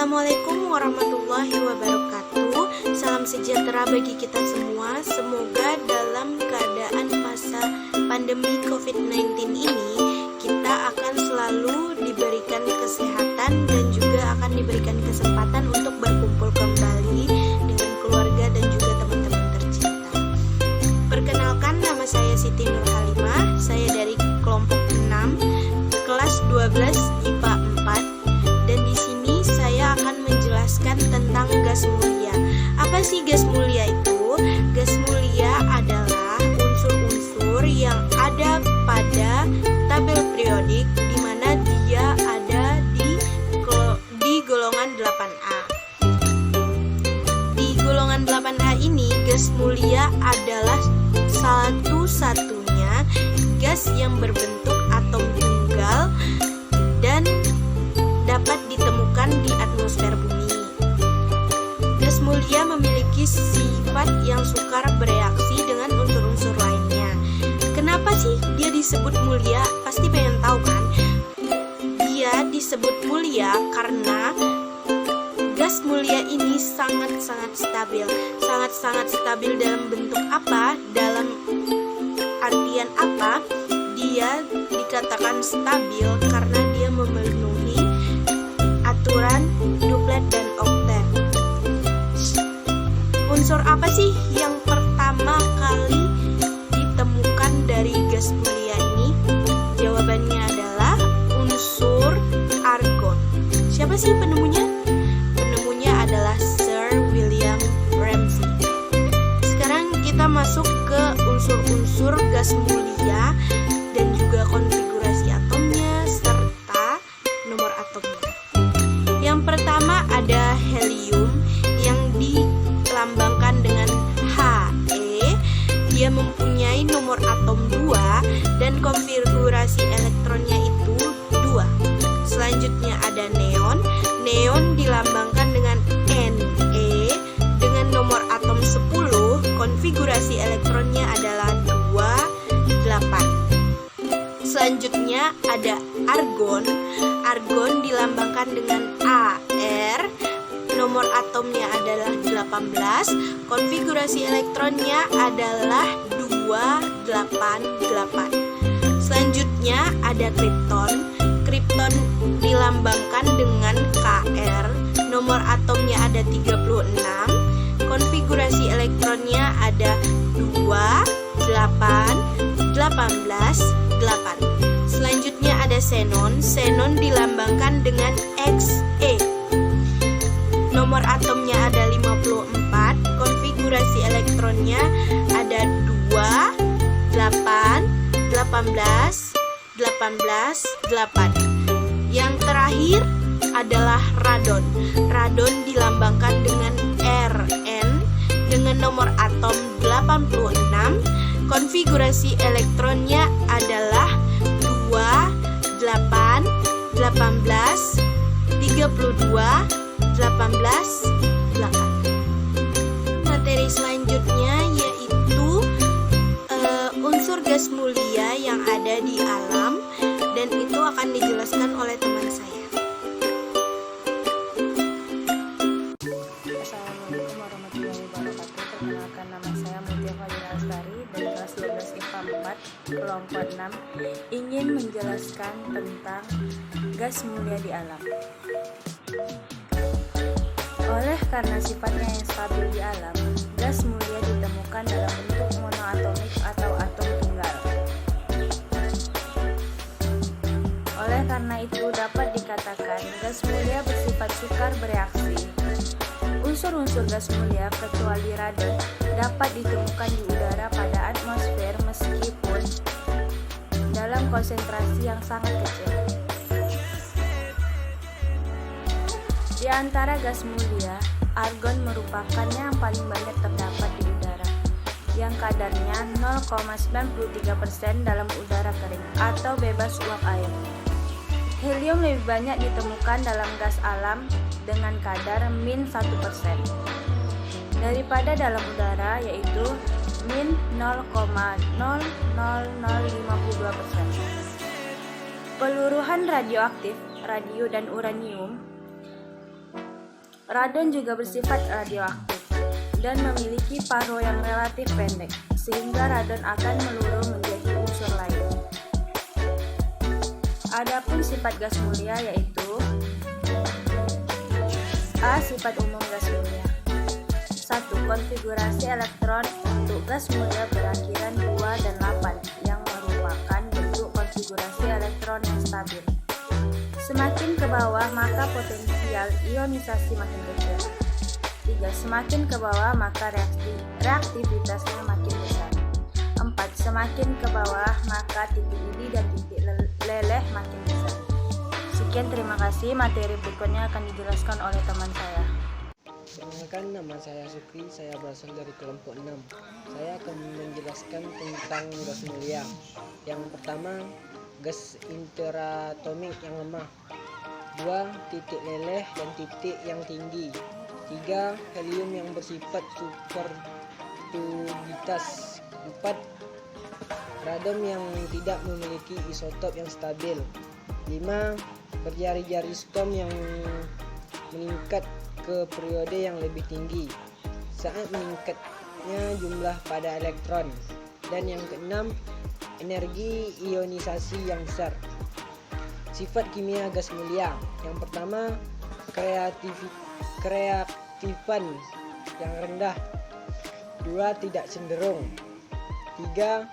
Assalamualaikum warahmatullahi wabarakatuh. Salam sejahtera bagi kita semua. Semoga dalam keadaan masa pandemi COVID-19 ini kita akan selalu diberikan kesehatan dan juga akan diberikan kesempatan untuk berkumpul kembali dengan keluarga dan juga teman-teman tercinta. Perkenalkan, nama saya Siti Nurhalimah. Saya dari kelompok 6 kelas 12 IPA 4. Dan di sini saya akan menjelaskan tentang gas mulia. Apa sih gas mulia itu? Gas mulia adalah unsur-unsur yang ada pada tabel periodik di mana dia ada di golongan 8A. Di golongan 8A ini gas mulia adalah satu-satunya gas yang berbentuk atom tunggal dan dapat ditemukan di atmosfer bumi. Gas mulia memiliki sifat yang sukar bereaksi dengan unsur-unsur lainnya. Kenapa sih dia disebut mulia? Pasti pengen tahu kan? Dia disebut mulia karena gas mulia ini sangat-sangat stabil. Sangat-sangat stabil dalam bentuk apa? Dalam artian apa? Dia dikatakan stabil karena dia memenuhi aturan duplet dan oktet. Unsur apa sih yang pertama kali ditemukan dari gas mulia ini? Jawabannya adalah unsur argon. Siapa sih penemunya? Penemunya adalah Sir William Ramsay. Sekarang kita masuk ke unsur-unsur gas mulia dan juga konfigurasi atomnya serta nomor atomnya. Yang pertama ada helium yang dilambangkan dengan He. Dia mempunyai nomor atom 2 dan konfigurasi elektronnya itu 2. Selanjutnya ada neon. Neon dilambangkan dengan Ne dengan nomor atom 10. Konfigurasi elektronnya adalah 28. Selanjutnya ada argon. Argon dilambangkan dengan Ar. Nomor atomnya adalah 18. Konfigurasi elektronnya adalah 288. Selanjutnya ada kripton. Kripton dilambangkan dengan Kr. Nomor atomnya ada 36. Konfigurasi elektronnya ada 2, 8, 18, 8. Selanjutnya ada xenon. Xenon dilambangkan dengan Xe. Nomor atomnya ada 54. Konfigurasi elektronnya ada 2, 8, 18, 18, 8. Yang terakhir adalah radon. Radon dilambangkan dengan Rn dengan nomor atom 86. Konfigurasi elektronnya adalah 2, 8, 18, 32, 18, 8. Materi selanjutnya yaitu unsur gas mulia yang ada di alam, dan itu akan dijelaskan oleh teman saya. Assalamualaikum warahmatullahi wabarakatuh. Perkenalkan, nama saya Mutia Fadila Astari dari kelas 12 IPA 4 kelompok 6, ingin menjelaskan tentang gas mulia di alam. Oleh karena sifatnya yang stabil di alam, gas mulia ditemukan dalam bentuk monoatomik atau atom tunggal. Oleh karena itu dapat dikatakan gas mulia bersifat sukar bereaksi. Unsur-unsur gas mulia kecuali radon dapat ditemukan di udara pada atmosfer meskipun dalam konsentrasi yang sangat kecil. Di antara gas mulia, argon merupakan yang paling banyak terdapat di udara, yang kadarnya 0,93% dalam udara kering atau bebas uap air. Helium lebih banyak ditemukan dalam gas alam dengan kadar min 1% daripada dalam udara, yaitu min 0,00052%. Peluruhan radioaktif, radio dan uranium Radon juga bersifat radioaktif dan memiliki paro yang relatif pendek, sehingga radon akan meluruh menjadi unsur lain. Adapun sifat gas mulia yaitu A. Sifat umum gas mulia. 1. Konfigurasi elektron untuk gas mulia berakhiran 2 dan 8 yang merupakan bentuk konfigurasi elektron yang stabil. Semakin ke bawah maka potensial ionisasi makin kecil. 3. Semakin ke bawah maka reaktivitasnya makin besar. 4. Semakin ke bawah maka titik lidi dan titik leleh makin besar. Sekian, terima kasih. Materi berikutnya akan dijelaskan oleh teman saya. Perkenalkan, nama saya Sukri, saya berasal dari kelompok 6. Saya akan menjelaskan tentang gas mulia. Yang pertama, gas interatomik yang lemah. 2. Titik leleh dan titik yang tinggi. 3. Helium yang bersifat supertubitas. 4. Radon yang tidak memiliki isotop yang stabil. 5. Berjari-jari stom yang meningkat ke periode yang lebih tinggi saat meningkatnya jumlah pada elektron. Dan yang keenam, energi ionisasi yang besar. Sifat kimia gas mulia. Yang pertama, kereaktifan yang rendah. 2. Tidak cenderung. 3.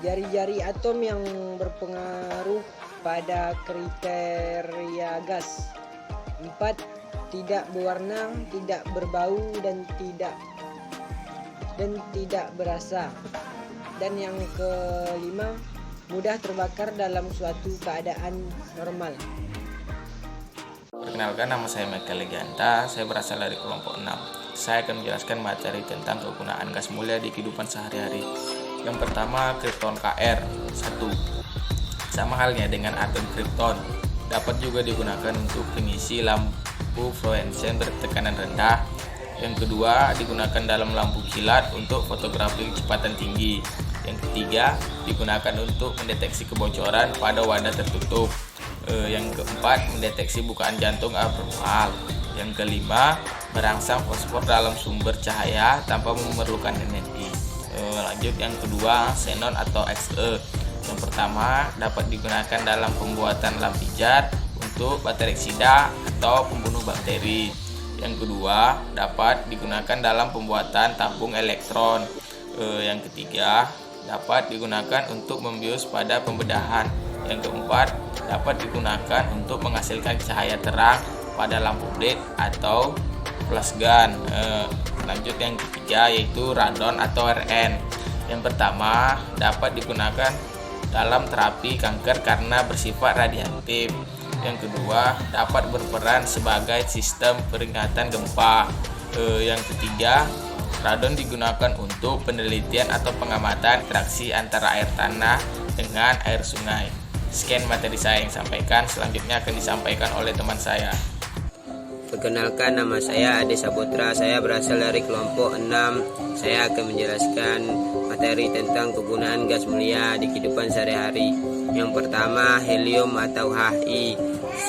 Jari-jari atom yang berpengaruh pada kriteria gas. 4. Tidak berwarna, tidak berbau dan tidak berasa. Dan yang kelima, mudah terbakar dalam suatu keadaan normal. Perkenalkan, nama saya Michael Leganta, saya berasal dari kelompok 6. Saya akan menjelaskan materi tentang kegunaan gas mulia di kehidupan sehari-hari. Yang pertama, kripton Kr. 1. Sama halnya dengan atom kripton, dapat juga digunakan untuk pengisi lampu fluoresesen bertekanan rendah. Yang kedua, digunakan dalam lampu kilat untuk fotografi kecepatan tinggi. Yang ketiga, digunakan untuk mendeteksi kebocoran pada wadah tertutup. Yang keempat, mendeteksi bukaan jantung abnormal. Yang kelima, merangsang fosfor dalam sumber cahaya tanpa memerlukan energi. Lanjut, yang kedua, xenon atau Xe. Yang pertama, dapat digunakan dalam pembuatan lampijar untuk bakterisida atau pembunuh bakteri. Yang kedua, dapat digunakan dalam pembuatan tabung elektron. Yang ketiga, dapat digunakan untuk membius pada pembedahan. Yang keempat, dapat digunakan untuk menghasilkan cahaya terang pada lampu LED atau flash gun. Lanjut, yang ketiga yaitu radon atau RN. Yang pertama, dapat digunakan dalam terapi kanker karena bersifat radiatif. Yang kedua, dapat berperan sebagai sistem peringatan gempa. Yang ketiga, radon digunakan untuk penelitian atau pengamatan interaksi antara air tanah dengan air sungai. Sekian materi saya yang sampaikan, selanjutnya akan disampaikan oleh teman saya. Perkenalkan, nama saya Ade Saputra, saya berasal dari kelompok 6. Saya akan menjelaskan materi tentang kegunaan gas mulia di kehidupan sehari-hari. Yang pertama, helium atau Hi.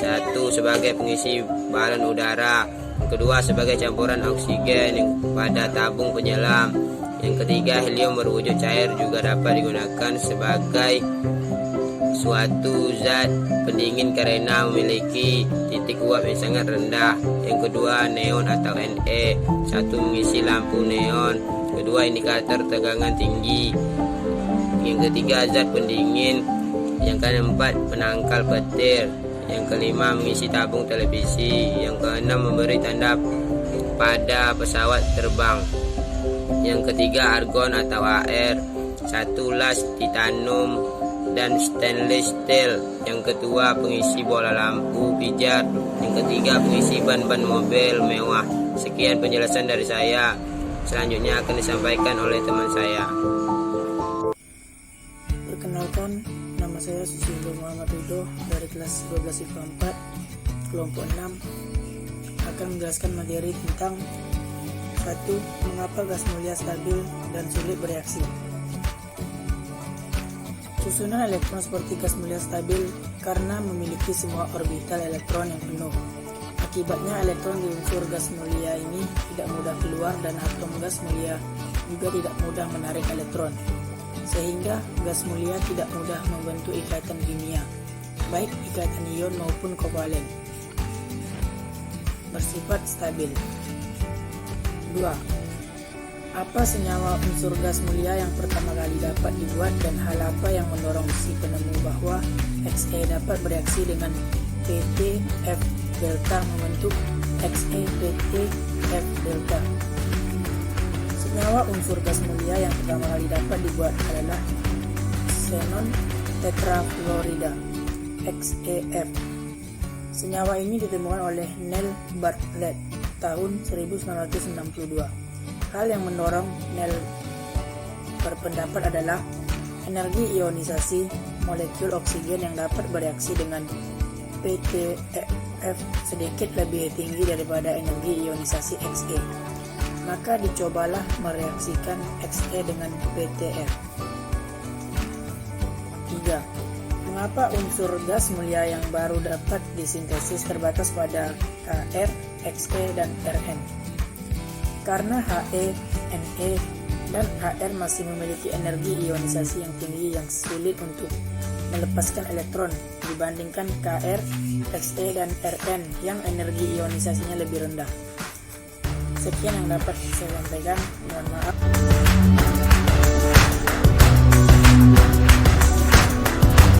1. Sebagai pengisi balon udara. Yang kedua, sebagai campuran oksigen pada tabung penyelam. Yang ketiga, helium berwujud cair juga dapat digunakan sebagai suatu zat pendingin karena memiliki titik uap yang sangat rendah. Yang kedua, neon atau Ne. 1. Mengisi lampu neon. Kedua, indikator tegangan tinggi. Yang ketiga, zat pendingin. Yang keempat, penangkal petir. Yang kelima, mengisi tabung televisi. Yang keenam, memberi tanda pada pesawat terbang. Yang ketiga, argon atau Ar. 1. Las titanium dan stainless steel. Yang kedua, pengisi bola lampu pijar. Yang ketiga, pengisi ban-ban mobil mewah. Sekian penjelasan dari saya. Selanjutnya akan disampaikan oleh teman saya. Perkenalkan, nama saya Susilo Muhammad Ridho dari kelas 12 IPA 4 kelompok 6 akan menjelaskan materi tentang 1. Mengapa gas mulia stabil dan sulit bereaksi. Susunan elektron seperti gas mulia stabil karena memiliki semua orbital elektron yang penuh Akibatnya elektron di unsur gas mulia ini tidak mudah keluar dan atom gas mulia juga tidak mudah menarik elektron, sehingga gas mulia tidak mudah membentuk ikatan kimia, baik ikatan ion maupun kovalen. Bersifat stabil. 2. Apa senyawa unsur gas mulia yang pertama kali dapat dibuat dan hal apa yang mendorong si penemu bahwa Xe dapat bereaksi dengan PT F delta membentuk Xe PT F delta? Senyawa unsur gas mulia yang pertama kali dapat dibuat adalah xenon tetrafluorida XeF. Senyawa ini ditemukan oleh Neil Bartlett tahun 1962. Hal yang mendorong Neil berpendapat adalah energi ionisasi molekul oksigen yang dapat bereaksi dengan PTF sedikit lebih tinggi daripada energi ionisasi Xe. Maka dicobalah mereaksikan Xe dengan PTF. 3. Mengapa unsur gas mulia yang baru dapat disintesis terbatas pada Kr, Xe, dan Rn? Karena He, Ne, dan Hr masih memiliki energi ionisasi yang tinggi yang sulit untuk melepaskan elektron dibandingkan Kr, Xe, dan Rn yang energi ionisasinya lebih rendah. Sekian yang dapat saya sampaikan. Mohon maaf.